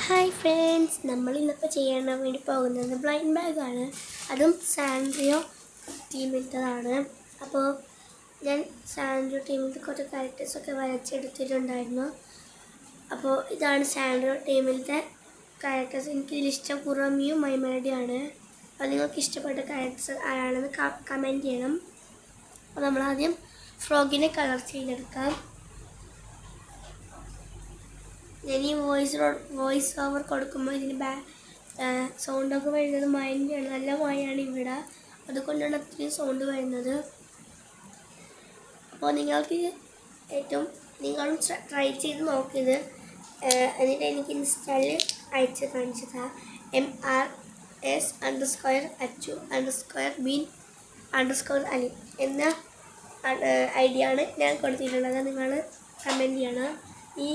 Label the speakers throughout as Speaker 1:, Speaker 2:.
Speaker 1: Hi friends, നമ്മൾ ഇന്നിപ്പോൾ ചെയ്യാൻ വേണ്ടി പോകുന്നത് ബ്ലൈൻഡ് ബാഗാണ്. അതും സാൻഡ്രിയോ ടീമിൻ്റെതാണ്. അപ്പോൾ ഞാൻ സാൻഡ്രിയോ ടീമിൻ്റെ കുറച്ച് ക്യാരക്ടേഴ്സൊക്കെ വരച്ചെടുത്തിട്ടുണ്ടായിരുന്നു. അപ്പോൾ ഇതാണ് സാൻഡ്രിയോ ടീമിൻ്റെ ക്യാരക്ടേഴ്സ്. എനിക്കിതിലിഷ്ടം കുറമിയും മൈമെലഡിയാണ്. അപ്പോൾ നിങ്ങൾക്ക് ഇഷ്ടപ്പെട്ട ക്യാരക്ടേഴ്സ് ആരാണെന്ന് കമൻറ്റ് ചെയ്യണം. അപ്പോൾ നമ്മളാദ്യം ഫ്രോഗിനെ കളർ ചെയ്തെടുക്കാം. ഞാൻ ഈ വോയിസ് ഓവർ കൊടുക്കുമ്പോൾ ഇതിന് സൗണ്ടൊക്കെ വരുന്നത് മഴയാണ്. നല്ല മഴയാണ് ഇവിടെ, അതുകൊണ്ടാണ് അത്രയും സൗണ്ട് വരുന്നത്. അപ്പോൾ നിങ്ങൾക്ക് നിങ്ങളും ട്രൈ ചെയ്ത് നോക്കിയത്. എന്നിട്ട് എനിക്ക് ഇൻസ്റ്റാളിൽ അയച്ച് കാണിച്ചതാ. MRS_HU_BIN_ALI എന്ന ID ആണ് ഞാൻ കൊടുത്തിട്ടുള്ളത്. നിങ്ങൾ കമൻറ്റ് ചെയ്യണം. ഈ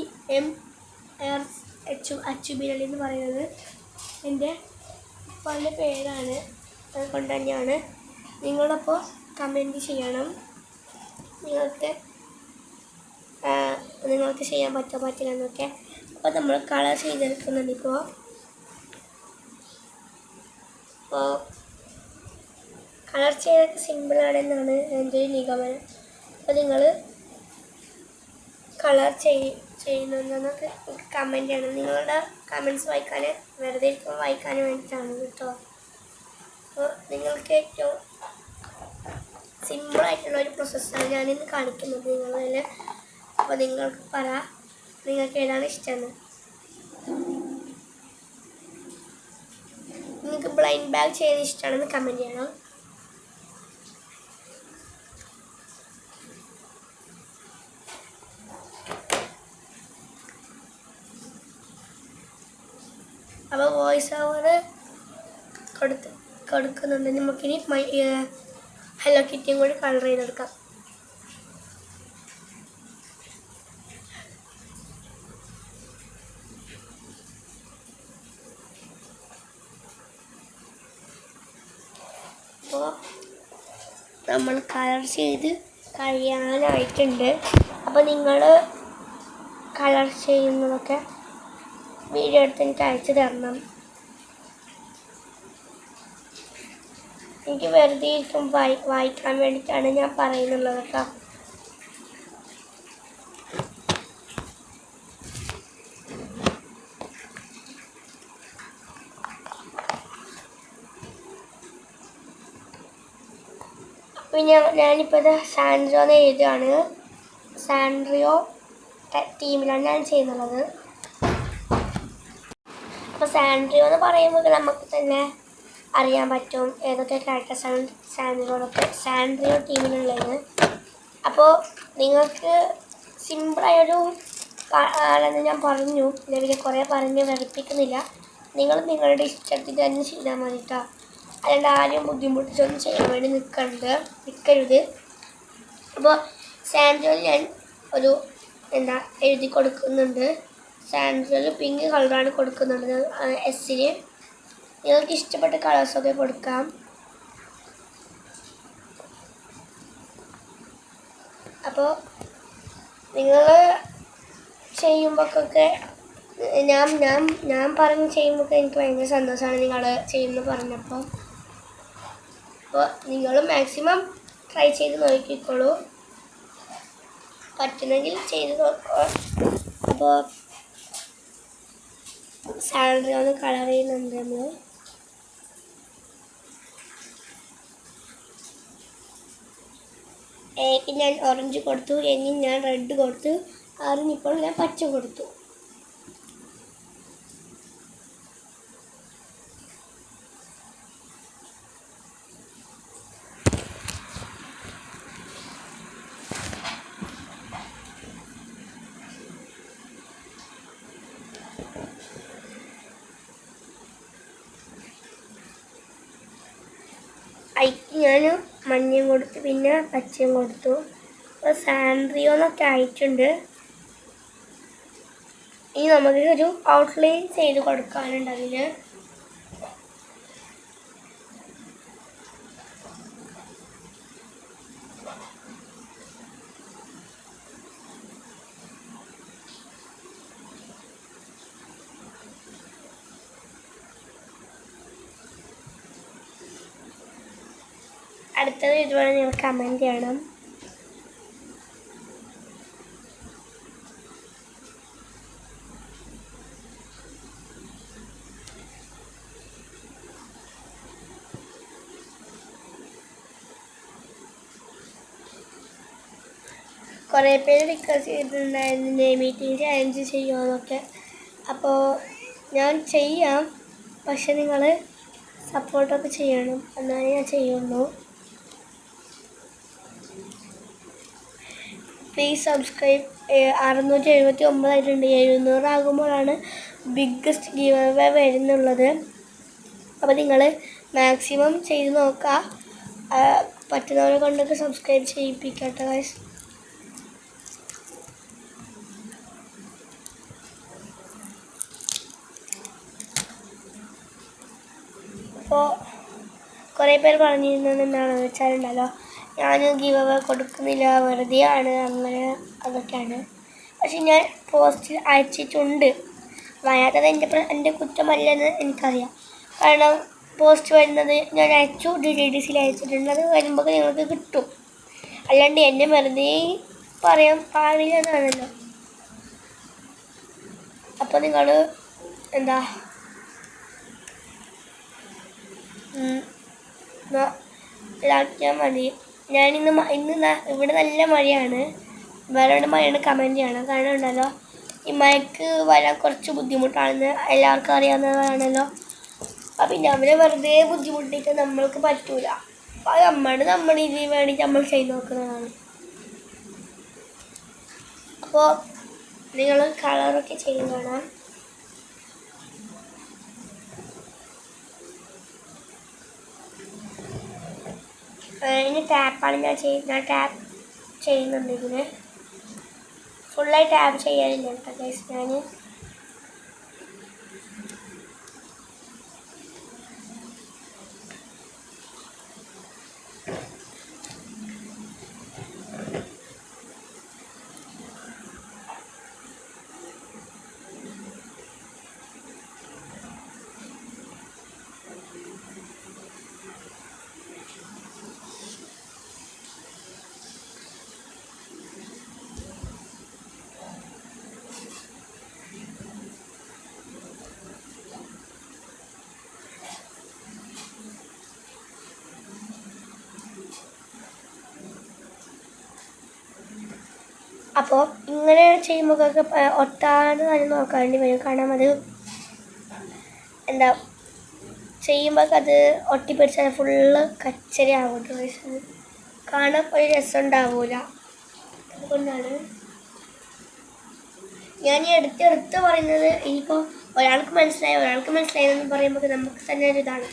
Speaker 1: MRS_HU_BIN_ALI എന്ന് പറയുന്നത് എൻ്റെ ഉപ്പാൻ്റെ പേരാണ്. അതുകൊണ്ട് തന്നെയാണ്. നിങ്ങളപ്പോൾ കമൻറ്റ് ചെയ്യണം. നിങ്ങൾക്ക് ചെയ്യാൻ പറ്റില്ല എന്നൊക്കെ. അപ്പോൾ നമ്മൾ കളർ ചെയ്തെടുക്കുന്നുണ്ട്. ഇപ്പോൾ കളർ ചെയ്തൊക്കെ സിമ്പിളാണെന്നാണ് എൻ്റെ ഒരു നിഗമനം. അപ്പോൾ നിങ്ങൾ കളർ ചെയ്യുന്നതെന്നൊക്കെ കമൻറ്റ് ചെയ്യണം. നിങ്ങളുടെ കമൻറ്റ്സ് വെറുതെ ഇരിക്കുമ്പോൾ വായിക്കാൻ വേണ്ടിയിട്ടാണ് കേട്ടോ. അപ്പോൾ നിങ്ങൾക്ക് ഏറ്റവും സിമ്പിളായിട്ടുള്ളൊരു പ്രോസസ്സാണ് ഞാനിന്ന് കാണിക്കുന്നത് നിങ്ങളിൽ. അപ്പോൾ നിങ്ങൾക്ക് ഏതാണ് ഇഷ്ടമെന്ന്. നിങ്ങൾക്ക് ബ്ലൈൻഡ് ബാഗ് ചെയ്യുന്നത് ഇഷ്ടമാണെന്ന് കമൻറ്റ് ചെയ്യണം. അപ്പോൾ വോയിസ് ഓവർ കൊടുക്കുന്നുണ്ട്. നമുക്കിനി ഹലോ കിറ്റിയും കൂടി കളർ ചെയ്തെടുക്കാം. അപ്പോൾ നമ്മൾ കളർ ചെയ്ത് കഴിയാനായിട്ടുണ്ട്. അപ്പോൾ നിങ്ങൾ കളർ ചെയ്യുന്നതൊക്കെ വീഡിയോ എടുത്ത് എനിക്ക് അയച്ചു തരണം. എനിക്ക് വെറുതെ ഇരിക്കും വായിക്കാൻ വേണ്ടിയിട്ടാണ് ഞാൻ പറയുന്നുള്ളത് കേട്ടോ. അപ്പോൾ ഞാനിപ്പോൾ ഇത് സാൻഡ്രിയോ എന്ന് എഴുതുകയാണ്. സാൻഡ്രിയോ ടീമിലാണ് ഞാൻ ചെയ്യുന്നുള്ളത്. അപ്പോൾ സാൻഡ്രിയോ എന്ന് പറയുമ്പോൾ നമുക്ക് തന്നെ അറിയാൻ പറ്റും ഏതൊക്കെ ക്യാരക്ടേഴ്സാണ് സാൻഡ്രിയോ ടീമിലുള്ളത്. അപ്പോൾ നിങ്ങൾക്ക് സിമ്പിളായൊരു ആണെന്ന് ഞാൻ പറഞ്ഞു. ഇതിനെ കുറേ പറഞ്ഞ് വെറുപ്പിക്കുന്നില്ല. നിങ്ങൾ നിങ്ങളുടെ ഇഷ്ടത്തിൽ തന്നെ ചെയ്താൽ മതി കേട്ടോ. അല്ലാണ്ട് ആരും ബുദ്ധിമുട്ടിച്ചൊന്നും ചെയ്യാൻ വേണ്ടി നിൽക്കരുത്. അപ്പോൾ സാൻഡ്രിയോയിൽ ഞാൻ എഴുതി കൊടുക്കുന്നുണ്ട്. സാൻഡ്രിയോയിൽ പിങ്ക് കളറാണ് കൊടുക്കുന്നുണ്ട് എസ്സിന്. നിങ്ങൾക്ക് ഇഷ്ടപ്പെട്ട കളേഴ്സൊക്കെ കൊടുക്കാം. അപ്പോൾ നിങ്ങൾ ചെയ്യുമ്പോഴൊക്കെ ഞാൻ പറഞ്ഞ് ചെയ്യുമ്പോൾ എനിക്ക് ഭയങ്കര സന്തോഷമാണ് നിങ്ങൾ ചെയ്യുമെന്ന് പറഞ്ഞപ്പോൾ. അപ്പോൾ നിങ്ങൾ മാക്സിമം ട്രൈ ചെയ്ത് നോക്കിക്കോളൂ. പറ്റുന്നെങ്കിൽ ചെയ്ത് നോക്കുക. അപ്പോൾ സാലറി ഒന്ന് കളർ ചെയ്യുന്നുണ്ട് നമ്മൾ. എക്ക് ഞാൻ ഓറഞ്ച് കൊടുത്തു, ഇനി ഞാൻ റെഡ് കൊടുത്തു, ആറിനിപ്പോൾ ഞാൻ പച്ച കൊടുത്തു. അതിക്ക് ഞാൻ മഞ്ഞയും കൊടുത്തു, പിന്നെ പച്ചയും കൊടുത്തു. അപ്പോൾ സാൻഡ്രിയോ എന്നൊക്കെ ആയിട്ടുണ്ട്. ഇനി നമുക്ക് ഒരു ഔട്ട്ലൈൻ ചെയ്ത് കൊടുക്കാനുണ്ട്. അതിന് അടുത്തത് ഇതുപോലെ നിങ്ങൾ കമൻറ്റ് ചെയ്യണം. കുറേ പേര് റിക്വസ്റ്റ് ചെയ്തിട്ടുണ്ടായിരുന്നു മീറ്റിംഗ് ചാലഞ്ച് ചെയ്യുമെന്നൊക്കെ. അപ്പോൾ ഞാൻ ചെയ്യാം, പക്ഷെ നിങ്ങൾ സപ്പോർട്ടൊക്കെ ചെയ്യണം, എന്നാലേ ഞാൻ ചെയ്യുള്ളൂ. Please subscribe. 679 ആയിട്ടുണ്ട്. 700 ആകുമ്പോഴാണ് ബിഗ്ഗസ്റ്റ് ഗീവ് അവേ വരുന്നുള്ളത്. അപ്പോൾ നിങ്ങൾ മാക്സിമം ചെയ്ത് നോക്കുക. പറ്റുന്നവരെ കൊണ്ടൊക്കെ സബ്സ്ക്രൈബ് ചെയ്യിപ്പിക്കട്ടെ ഗൈസ്. അപ്പോൾ കുറേ പേര് പറഞ്ഞിരുന്നത് എന്താണെന്ന് വെച്ചാലുണ്ടല്ലോ, ഞാൻ ഗീവ് അവേ കൊടുക്കുന്നില്ല, വെറുതെയാണ്, അങ്ങനെ അതൊക്കെയാണ്. പക്ഷെ ഞാൻ പോസ്റ്റിൽ അയച്ചിട്ടുണ്ട്. വരാത്തത് എൻ്റെ കുറ്റമല്ലെന്ന് എനിക്കറിയാം. കാരണം പോസ്റ്റ് വരുന്നത് ഞാൻ അയച്ചു, DTDCയിൽ അയച്ചിട്ടുണ്ട്. അത് വരുമ്പോൾ നിങ്ങൾക്ക് കിട്ടും. അല്ലാണ്ട് എന്നെ വെറുതെ പറയാൻ പാടില്ല എന്നാണല്ലോ. അപ്പോൾ നിങ്ങൾ എന്താ ഇതാക്കിയാൽ മതി. ഇന്ന് ഇവിടെ നല്ല മഴയാണ്. വേറെ മഴയാണ് കമൻറ്റ് ചെയ്യണം. കാരണം ഉണ്ടല്ലോ, ഈ മഴയ്ക്ക് വരാൻ കുറച്ച് ബുദ്ധിമുട്ടാണെന്ന് എല്ലാവർക്കും അറിയാവുന്നതാണല്ലോ. അപ്പം പിന്നെ അവരെ വെറുതെ ബുദ്ധിമുട്ടിയിട്ട് നമ്മൾക്ക് പറ്റൂല. അപ്പം നമ്മുടെ ഇതിന് വേണ്ടിയിട്ട് നമ്മൾ ചെയ്ത് നോക്കുന്നതാണ്. അപ്പോൾ നിങ്ങൾ കളറൊക്കെ ചെയ്യുന്നതാണ്. ഇനി ടാപ്പാണ് ഞാൻ ടാപ്പ് ചെയ്യുന്നുണ്ട്. ഇതിന് ഫുള്ളായി ടാപ്പ് ചെയ്യാനില്ല കേട്ടോ ഗൈസ്. ഞാൻ അപ്പോൾ ഇങ്ങനെ ചെയ്യുമ്പോഴൊക്കെ ഒട്ടാതെ തന്നെ നോക്കേണ്ടി വരും. കാരണം അത് എന്താ ചെയ്യുമ്പോൾ അത് ഒട്ടിപ്പിടിച്ചാൽ ഫുള്ള് കച്ചരയാവും. കാണാൻ ഒരു രസം ഉണ്ടാവില്ല. അതുകൊണ്ടാണ് ഞാൻ ഈ എടുത്ത് പറയുന്നത്. ഇനിയിപ്പോൾ ഒരാൾക്ക് മനസ്സിലായെന്ന് പറയുമ്പോൾ നമുക്ക് തന്നെ ഒരു ഇതാണ്.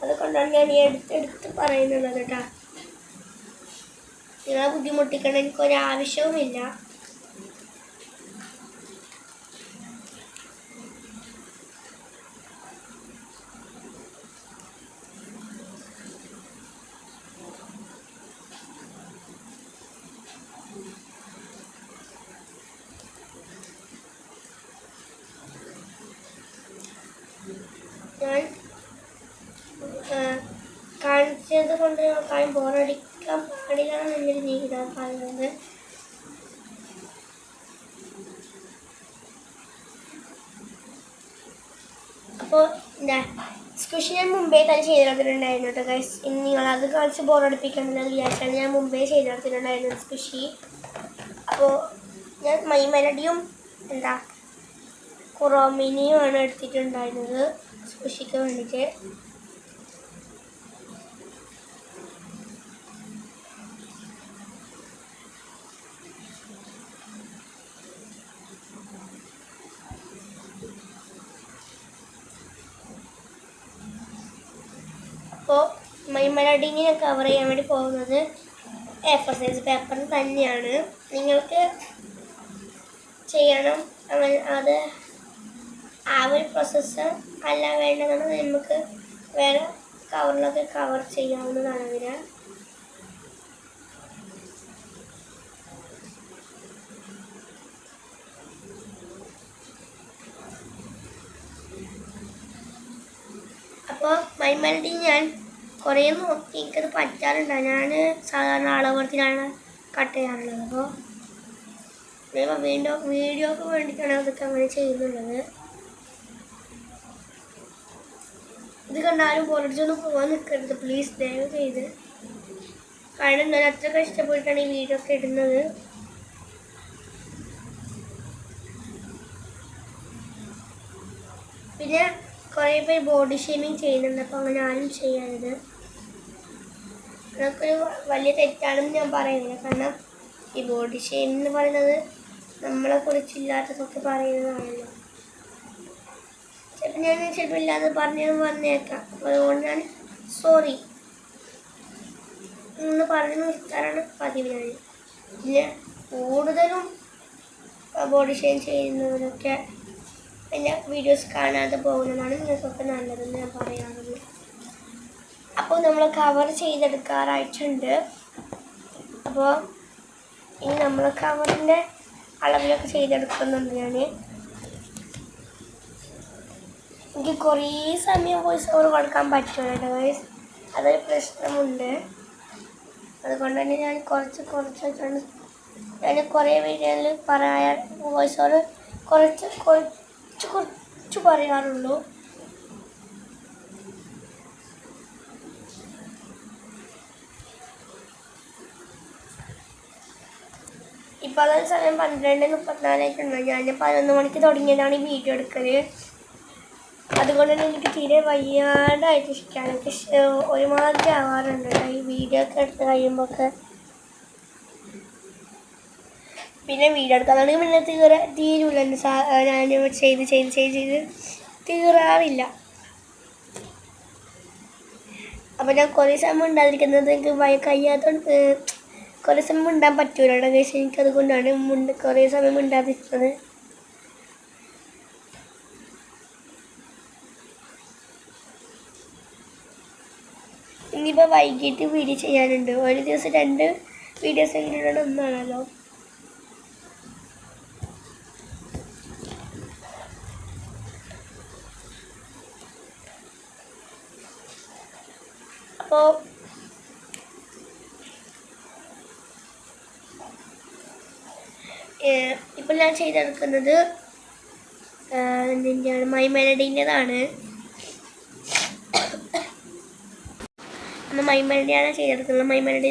Speaker 1: അതുകൊണ്ടാണ് ഞാൻ ഈ എടുത്ത് പറയുന്നത് കേട്ടോ. നിങ്ങളെ ബുദ്ധിമുട്ടിക്കണം എനിക്കൊരാവശ്യവുമില്ല. ഞാൻ കാണിച്ചത് കൊണ്ട് കാര്യം ബോറടിക്കാൻ പാടില്ല എന്നൊരു നീടാൻ പറയുന്നത്. അപ്പോൾ സ്ക്വിഷ് ഞാൻ മുമ്പേ തന്നെ ചെയ്തെടുത്തിട്ടുണ്ടായിരുന്നു കേട്ടോ ഗൈസ്. ഇനി നിങ്ങളത് കാണിച്ച് ബോറടിപ്പിക്കണമെന്ന് വിചാരിച്ചാണ് ഞാൻ മുമ്പേ ചെയ്തെടുത്തിട്ടുണ്ടായിരുന്നു സ്ക്വിഷി. അപ്പോൾ ഞാൻ മൈ മെലഡിയും കുറോമിനിയുമാണ് എടുത്തിട്ടുണ്ടായിരുന്നത് സ്ക്വിഷിക്ക് വേണ്ടിയിട്ട്. അപ്പോൾ മൈ മെലഡിനെ കവർ ചെയ്യാൻ വേണ്ടി പോകുന്നത് A4 സൈസ് പേപ്പറിൽ തന്നെയാണ്. നിങ്ങൾക്ക് ചെയ്യണം അത് ആ ഒരു പ്രോസസ്സ് അല്ല വേണ്ടതെന്ന് നമുക്ക് വേറെ കവറിലൊക്കെ കവർ ചെയ്യാവുന്നതാണ്. അതിന് അപ്പോൾ മൈ മെലഡി ഞാൻ കുറേ നോക്കി എനിക്കത് പറ്റാറുണ്ട്. ഞാൻ സാധാരണ അളവെടുത്തിലാണ് കട്ട് ചെയ്യാറുള്ളത്. അപ്പോൾ വീഡിയോക്ക് വേണ്ടിയിട്ടാണ് അതൊക്കെ അങ്ങനെ ചെയ്യുന്നുള്ളത്. ഇത് കണ്ടാലും പുറത്തൊന്നും പോകാൻ നിൽക്കരുത് പ്ലീസ്, ദയവ് ചെയ്ത്. കാരണം ഞാൻ അത്ര കഷ്ടപ്പെട്ടിട്ടാണ് ഈ വീഡിയോ ഒക്കെ ഇടുന്നത്. പിന്നെ കുറേ പേര് ബോഡി ഷേമിങ് ചെയ്യുന്നുണ്ട്. അപ്പോൾ അങ്ങനെ ആരും ചെയ്യരുത്. അതൊക്കെ ഒരു വലിയ തെറ്റാണെന്ന് ഞാൻ പറയുന്നില്ല. കാരണം ഈ ബോഡി ഷേമിങ് എന്ന് പറയുന്നത് നമ്മളെ കുറിച്ചില്ലാത്തതൊക്കെ പറയുന്നതാണല്ലോ. ചിലപ്പോൾ ഞാൻ ചിലപ്പോൾ ഇല്ലാതെ പറഞ്ഞത് വന്നേക്കാം. അപ്പോൾ അതുകൊണ്ട് ഞാൻ സോറി എന്ന് പറഞ്ഞു നിർത്താറാണ് പതിവ്. ഞാൻ പിന്നെ കൂടുതലും ബോഡി ഷെയിം ചെയ്യുന്നവരൊക്കെ എൻ്റെ വീഡിയോസ് കാണാതെ പോകുന്നതാണ് നിങ്ങൾക്കൊക്കെ നല്ലതെന്ന് ഞാൻ പറയാറുണ്ട്. അപ്പോൾ നമ്മൾ കവർ ചെയ്തെടുക്കാറായിട്ടുണ്ട്. അപ്പോൾ ഇനി നമ്മൾ കവറിൻ്റെ അളവിലൊക്കെ ചെയ്തെടുക്കുന്നുണ്ട്. എനിക്ക് കുറേ സമയം വോയിസ് ഓവർ കൊടുക്കാൻ പറ്റുന്നുണ്ട് ഗൈസ്, അതൊരു പ്രശ്നമുണ്ട്. അതുകൊണ്ട് തന്നെ ഞാൻ കുറച്ചായിട്ടാണ് ഞാൻ കുറേ വീഡിയോയിൽ പറയാൻ വോയിസ് ഓവർ കുറച്ച് പറയാറുള്ളൂ. ഇപ്പോൾ അതൊരു സമയം 12:34 ഞാൻ 11 മണിക്ക് തുടങ്ങിയതാണ് ഈ വീഡിയോ എടുക്കൽ. അതുകൊണ്ട് തന്നെ എനിക്ക് തീരെ വയ്യാണ്ടായിട്ട് ഇഷ്ടമാണ്. എനിക്ക് ഒരുമാതിരി ആവാറുണ്ട് ഈ വീഡിയോ ഒക്കെ എടുത്ത് കഴിയുമ്പോഴൊക്കെ. പിന്നെ വീഡിയോ എടുക്കാതാണെങ്കിൽ പിന്നെ തീരൂല. ഞാൻ ചെയ്ത് തീരാറില്ല. അപ്പോൾ ഞാൻ കുറേ സമയം ഉണ്ടാതിരിക്കുന്നത് എനിക്ക് കഴിയാത്തതുകൊണ്ട് കുറേ സമയം ഉണ്ടാൻ പറ്റൂല കേസ്. എനിക്കതുകൊണ്ടാണ് കുറേ സമയം ഉണ്ടാതിരിക്കുന്നത്. ഇനിയിപ്പോൾ വൈകിട്ട് വീഡിയോ ചെയ്യാനുണ്ട്. ഒരു ദിവസം 2 വീഡിയോസ് എങ്ങനെയാണ് ഒന്നാണല്ലോ. അപ്പോൾ ഇപ്പോൾ ഞാൻ ചെയ്തെടുക്കുന്നത് എന്തിൻ്റെയാണ്, മൈ മെലഡീൻ്റെതാണ്. മൈ മെലഡിയാണ് ചെയ്തെടുക്കുന്നത്. മൈ മെലഡി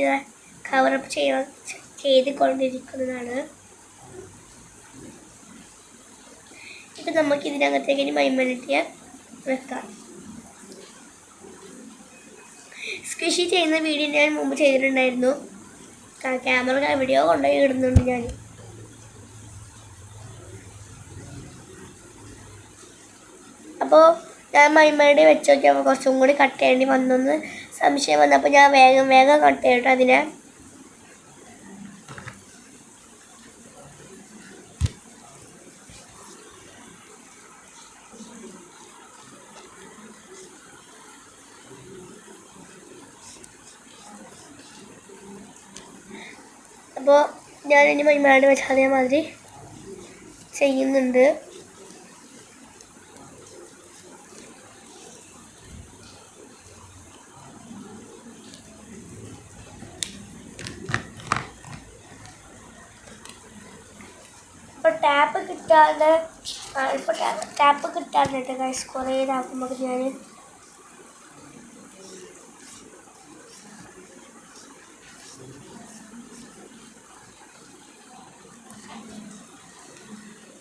Speaker 1: കവറപ്പ് ചെയ്തുകൊണ്ടിരിക്കുന്നതാണ്. ഇപ്പം നമുക്ക് ഇതിനകത്തേക്ക് ഇനി മൈ മെലഡിയെ വെക്കാം. സ്ക്വിഷി ചെയ്യുന്ന വീഡിയോ ഞാൻ മുമ്പ് ചെയ്തിട്ടുണ്ടായിരുന്നു. ക്യാമറ വീഡിയോ കൊണ്ടുപോയി ഇടുന്നുണ്ട് ഞാൻ. അപ്പോൾ ഞാൻ മൈമയുടെ വെച്ച് നോക്കിയപ്പോൾ കുറച്ചും കൂടി കട്ട് ചെയ്യേണ്ടി വന്നൊന്ന് സംശയം വന്നപ്പോൾ ഞാൻ വേഗം കട്ട് ചെയ്തിട്ട് അതിനെ അപ്പോൾ ഞാനിനി മൈമയുടെ വെച്ച് അതേമാതിരി ചെയ്യുന്നുണ്ട്. ഇപ്പോൾ ടാപ്പ് കിട്ടാറുണ്ട് ഗൈസ്. കുറേ ഇതാക്കുമ്പോൾ ഞാൻ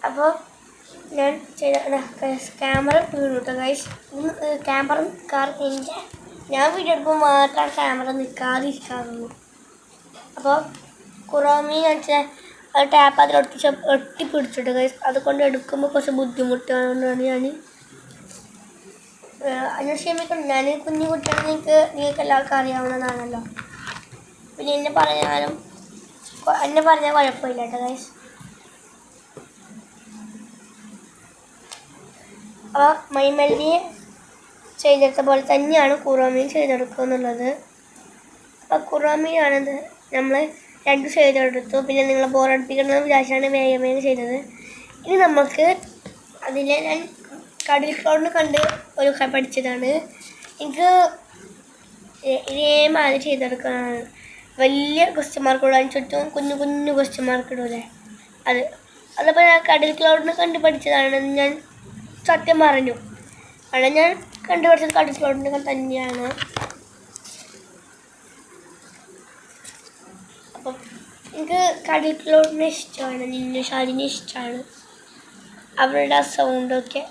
Speaker 1: അപ്പോൾ ഞാൻ ക്യാമറ വീണു കേട്ടോ ഗൈസ്. ഞാൻ വീഡിയോ എടുക്കുമ്പോൾ മാത്രമാണ് ക്യാമറ നിൽക്കാതിരിക്കാറുള്ളൂ. അപ്പോൾ കുറോമി വെച്ചാൽ അത് ടാപ്പ് അതിൽ ഒട്ടിപ്പിടിച്ചിട്ട് ഗൈസ്. അതുകൊണ്ട് എടുക്കുമ്പോൾ കുറച്ച് ബുദ്ധിമുട്ടായതുകൊണ്ടാണ് ഞാൻ ക്ഷമിക്കണം. ഞാൻ കുഞ്ഞു കുട്ടിയാണ്, നിങ്ങൾക്ക് എല്ലാവർക്കും അറിയാവുന്നതാണല്ലോ. പിന്നെ എന്നെ പറഞ്ഞാൽ കുഴപ്പമില്ല കേട്ടോ ഗൈസ്. അപ്പോൾ മൈമെല്ലി ചെയ്തെടുത്ത പോലെ തന്നെയാണ് കുറോമിയും ചെയ്തെടുക്കുക എന്നുള്ളത്. അപ്പോൾ കുറോമിയാണത് നമ്മൾ 2 ചെയ്തെടുത്തു. പിന്നെ നിങ്ങൾ ബോറടിപ്പിക്കണമെന്ന് വിചാരിച്ചാണ് വേഗം ചെയ്തത്. ഇനി നമുക്ക് അതിലെ ഞാൻ കടൽ ക്ലൗഡിന് കണ്ട് പഠിച്ചതാണ്. എനിക്ക് ഇതേമാതിരി ചെയ്തെടുക്കുന്നതാണ്. വലിയ ക്വസ്റ്റ്യൻ മാർക്ക് ഇടാൻ ചുറ്റും കുഞ്ഞു കുഞ്ഞു ക്വസ്റ്റ്യൻ മാർക്ക് ഇടൂലേ അത്. അതപ്പോൾ ഞാൻ കടൽ ക്ലൗഡിനെ കണ്ടുപഠിച്ചതാണ്. ഞാൻ സത്യം പറഞ്ഞു, കാരണം ഞാൻ കണ്ടുപഠിച്ചത് കടൽ ക്ലൗഡിനെ തന്നെയാണ്. അപ്പം എനിക്ക് കടൽ ക്ലൗഡിനെ ഇഷ്ടമാണ്, നിന്നു ഷാലിനെ ഇഷ്ടമാണ്, അവരുടെ ആ സൗണ്ടൊക്കെ.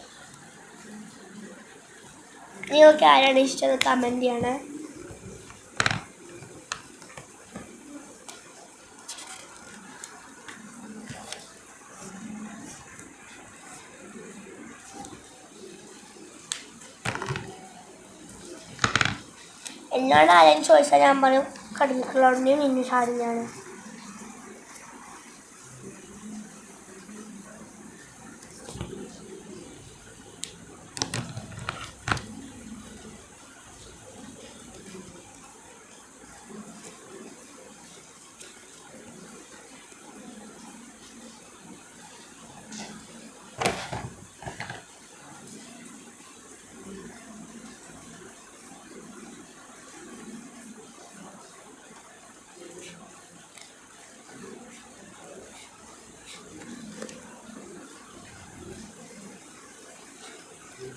Speaker 1: നിങ്ങൾക്ക് ആരാണ് ഇഷ്ടം കമൻറ്റ് ചെയ്യണേ. എന്നോട് ആരെങ്കിലും ചോദിച്ചാൽ ഞാൻ പറയും കടൽ ക്ലൗഡിനെയും നിന്നു ഷാലിനെയാണ്.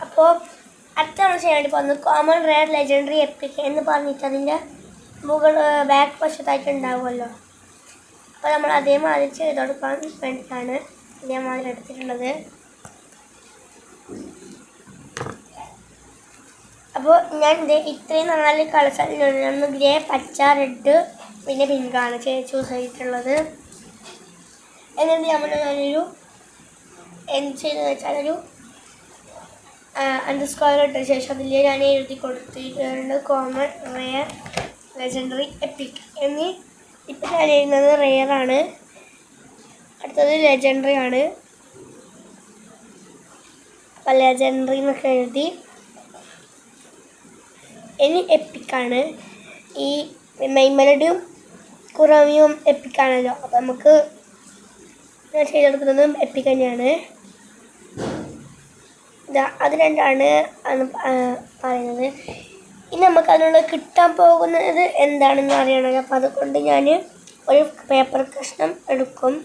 Speaker 1: അപ്പോൾ അടുത്ത നമ്മൾ ചെയ്യാൻ വേണ്ടി പോകുന്നത് കോമൺ റെയർ ലെജൻഡറി എപ്പിക് എന്ന് പറഞ്ഞിട്ട് അതിൻ്റെ ബാക്ക് വശത്തായിട്ട് ഉണ്ടാവുമല്ലോ. അപ്പോൾ നമ്മൾ അതേമാതിരി ചെയ്ത് കൊടുക്കാൻ വേണ്ടിയിട്ടാണ് ഇതേമാതിരി എടുത്തിട്ടുള്ളത്. അപ്പോൾ ഞാൻ ഇത്രയും 4 കളേഴ്സ് ഗ്രേ, പച്ച, റെഡ് പിന്നെ പിങ്കാണ് ചൂസ് ചെയ്തിട്ടുള്ളത്. എന്നിട്ട് ഞാനൊരു എന്ത് ചെയ്തെന്ന് വെച്ചാൽ ഒരു അണ്ടർസ്കോർ ഇട്ട ശേഷം അതിൽ ഞാൻ എഴുതി കൊടുത്തിട്ടുണ്ട് കോമൺ റെയർ ലെജൻഡറി എപ്പിക് എന്നീ. ഇപ്പം ഞാൻ എഴുതുന്നത് റെയറാണ്, അടുത്തത് ലെജൻഡറി ആണ്. അപ്പം ലെജൻഡറി എന്നൊക്കെ എഴുതി. ഇനി എപ്പിക്കാണ്. ഈ മെയ്മെലഡിയും കുറമിയും എപ്പിക്കാണല്ലോ, അപ്പം നമുക്ക് ഞാൻ ചെയ്തെടുക്കുന്നത് എപ്പിക് തന്നെയാണ്. അത് രണ്ടാണ് പറയുന്നത്. ഇനി നമുക്ക് അതിനുള്ള കിട്ടാൻ പോകുന്നത് എന്താണെന്ന് അറിയണമല്ലോ. അപ്പം അതുകൊണ്ട് ഞാൻ ഒരു പേപ്പർ കഷ്ണം എടുക്കും.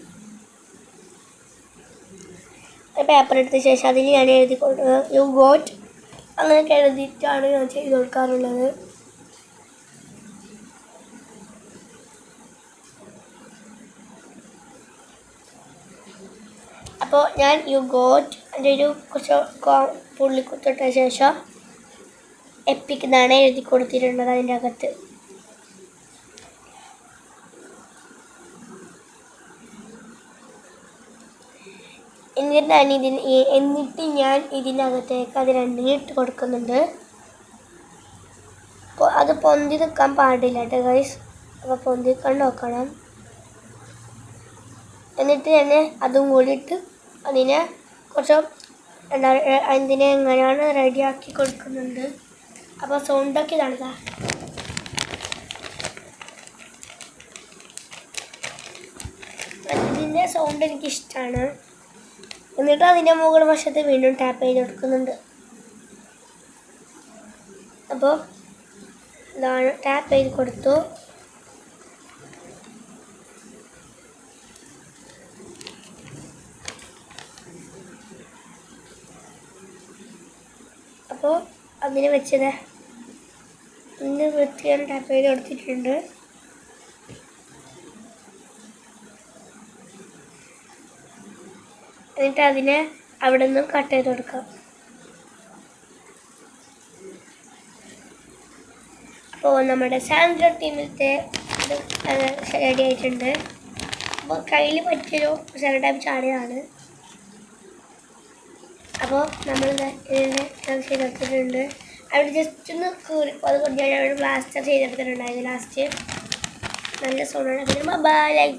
Speaker 1: പേപ്പർ എടുത്ത ശേഷം അതിന് ഞാൻ എഴുതി യു ഗോട്ട് അങ്ങനെയൊക്കെ എഴുതിയിട്ടാണ് ഞാൻ ചെയ്ത് കൊടുക്കാറുള്ളത്. അപ്പോൾ ഞാൻ യു ഗോട്ട് അതിൻ്റെ ഒരു കുറച്ച് പുള്ളിക്കുത്തിട്ട ശേഷം എപ്പിക് എന്നാണ് എഴുതി കൊടുത്തിട്ടുള്ളത് അതിൻ്റെ അകത്ത്. എന്നിട്ട് ഞാൻ ഇതിനകത്തേക്ക് അത് രണ്ടിനും ഇട്ട് കൊടുക്കുന്നുണ്ട്. അപ്പോൾ അത് പൊന്തി നിൽക്കാൻ പാടില്ല കേട്ടോ ഗൈസ്. അപ്പോൾ പൊന്തി നിൽക്കാൻ നോക്കണം. എന്നിട്ട് ഞാൻ അതും കൂടി ഇട്ട് അതിനെ കുറച്ച് അതിനെ എങ്ങനെയാണ് റെഡിയാക്കി കൊടുക്കുന്നുണ്ട്. അപ്പോൾ സൗണ്ടൊക്കെ ഇതാണ്. ഇതിൻ്റെ സൗണ്ട് എനിക്കിഷ്ടമാണ്. എന്നിട്ട് അതിൻ്റെ മുകൾ വശത്ത് വീണ്ടും ടാപ്പ് ചെയ്ത് കൊടുക്കുന്നുണ്ട്. അപ്പോൾ ഇതാണ് ടാപ്പ് ചെയ്ത് കൊടുത്തു. അപ്പോൾ അതിന് വെച്ചത് ഇന്ന് വൃത്തിയാണ് ടാപ്പ് ചെയ്ത് കൊടുത്തിട്ടുണ്ട്. എന്നിട്ട് അതിനെ അവിടെ നിന്നും കട്ട് ചെയ്ത് കൊടുക്കാം. അപ്പോൾ നമ്മുടെ സാൻഡ്രോ ടീമിലത്തെ റെഡി ആയിട്ടുണ്ട്. അപ്പോൾ കയ്യിൽ പറ്റിയൊരു സെലോ ടൈപ്പ് ചാടിയതാണ്. അപ്പോൾ നമ്മൾ ഇതിനെ ചെയ്തെടുത്തിട്ടുണ്ട്. അവിടെ ജസ്റ്റ് ഒന്ന് കീറി അതുകൊണ്ട് ഞാൻ അവിടെ പ്ലാസ്റ്റർ ചെയ്തെടുത്തിട്ടുണ്ടായിരുന്നു ലാസ്റ്റ്. നല്ല സൗണ്ടാണ്. പിന്നെ ബൈ ലൈക്ക്